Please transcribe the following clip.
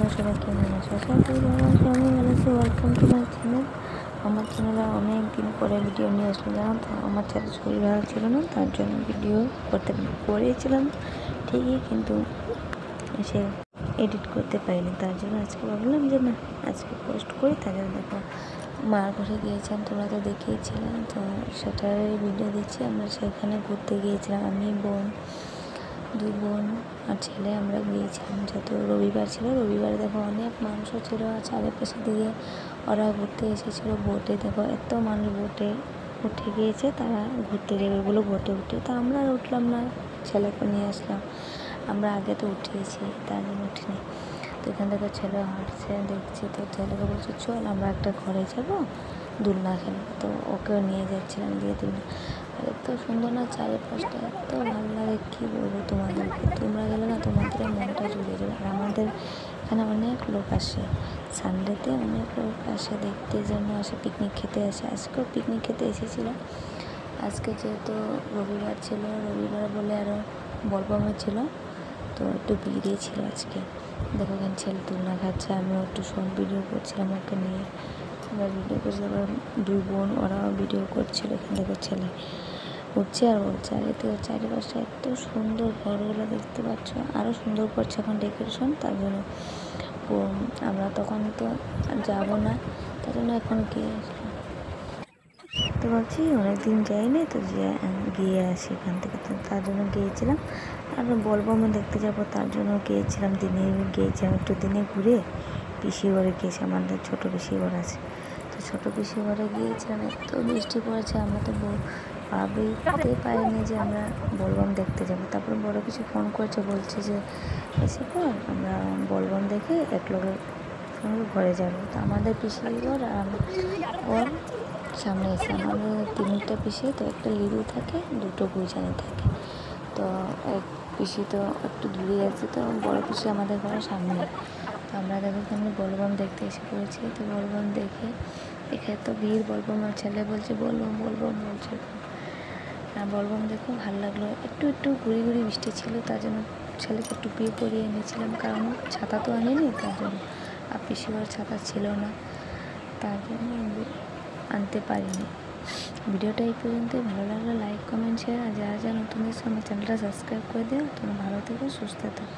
তোমরা সবাই কেমন আছো? আশা করি ভালো আছো। আমি ভালো আছি। Welcome to my channel. আমার চ্যানেলে অনেক দিন পরে ভিডিও নিয়ে আসলো, জানো তো। আমার চ্যানেল শরীর ভালো ছিল না, তার জন্য ভিডিও করেছিলাম ঠিকই, কিন্তু সে এডিট করতে পারিনি। তার জন্য আজকে ভাবলাম যে না, আজকে পোস্ট করি। তার জন্য দেখো মার ঘরে গিয়েছিলাম, তোমরা তো দেখিয়েছিলাম, তো সেটারই ভিডিও দিচ্ছি। আমরা সেখানে ঘুরতে গিয়েছিলাম, আমি, বোন, দুই বোন আর ছেলে। আমরা গিয়েছিলাম, যেহেতু রবিবার ছিল। রবিবারে দেখো অনেক মানুষও ছিল, আর চারিপাশে দিকে ওরা ঘুরতে এসেছিলো বোটে। দেখো এত মানুষ বোটে উঠে গিয়েছে, তারা ঘুরতে যাবে বলে বোটে উঠে। তো আমরা আর উঠলাম না, ছেলেকে নিয়ে আসলাম। আমরা আগে তো উঠিয়েছি, তার জন্য উঠিনি। তো এখান থেকে ছেলে হাঁটছে দেখছি, তো ছেলেকে বলছে চল আমরা একটা ঘরে যাবো দোলনা খেলবো। তো ওকেও নিয়ে যাচ্ছিলাম দিয়ে দোলনা। আর এত সুন্দর না চারিপাশটা, এত ভালো লাগে কী বলবো তোমাদেরকে। তোমরা গেলে না তোমাদের মনটা জুড়ে যাবে। আর আমাদের এখানে অনেক লোক আসে, সানডেতে অনেক লোক আসে দেখতে জন্য, আসে পিকনিক খেতে আসে। আজকেও পিকনিক খেতে এসেছিলো। আজকে যেহেতু রবিবার ছিল, রবিবার বলে আরও বলবমে ছিল, তো একটু ভিড়ই ছিল আজকে। দেখো এখানে ছেলে দোলনা খাচ্ছে, আমিও একটু শর্ট ভিডিও করছিলাম ওকে নিয়ে। আবার ভিডিও করছে, আবার দুই বোন ওরাও ভিডিও করছিল। এখান থেকে ছেলে উঠছে আর উঠছে। আর এতে চারিপাশটা এত সুন্দর, ঘরগুলো দেখতে পাচ্ছ, আরও সুন্দর করছে এখন ডেকোরেশন। তার জন্য আমরা তখন তো যাবো না, তার জন্য এখন গিয়ে আসলাম। তো ভাবছি অনেকদিন যাইনি, তো গিয়ে আসি এখান থেকে। তো তার জন্য গিয়েছিলাম। আর বলবো আমি দেখতে যাবো, তার জন্য গিয়েছিলাম। দিনে গিয়েছিলাম একটু, দিনে ঘুরে পিসি ঘরে গিয়েছি। আমাদের ছোটো পিসি ঘর আছে, তো ছোটো পিসি ঘরে গিয়েছিলাম। এত বৃষ্টি পড়েছে, আমরা তো ভাবতে পারিনি যে আমরা বলবম দেখতে যাবো। তারপরে বড় কিছু ফোন করেছে, বলছে যে এসে পর আমরা বলবম দেখে এক লোকের সঙ্গে ঘরে যাবো। তো আমাদের পিসি ঘর আর ওর সামনে এসে, আমাদের তিনটা পিসি, তো একটা লিডু থাকে, দুটো গুইজানি থাকে। তো এক পিসি তো একটু দূরে আছে, তো বড় পিসি আমাদের ঘরের সামনে। তো আমরা দেখো এখানে বলবম দেখতে এসে পড়েছি। তো বলবম দেখে তো ভিড়, বলবম। আর ছেলে বলছে বলবম বলবম বলছে। আর বলবম দেখো ভালো লাগলো। একটু একটু ঘুরি ঘুরি বৃষ্টি ছিল, তার জন্য ছেলেকে টুপি পরিয়ে এনেছিলাম, কারণ ছাতা তো আনিনি, তার জন্য। আর পিসিবার ছাতা ছিল না, তার জন্য আনতে পারিনি। ভিডিওটা এই পর্যন্তই। ভালো লাগলে লাইক, কমেন্ট, শেয়ার। আর যারা নতুন এসে আমার চ্যানেলটা সাবস্ক্রাইব করে দিও। তোমরা ভালো থেকো, সুস্থ থাকো।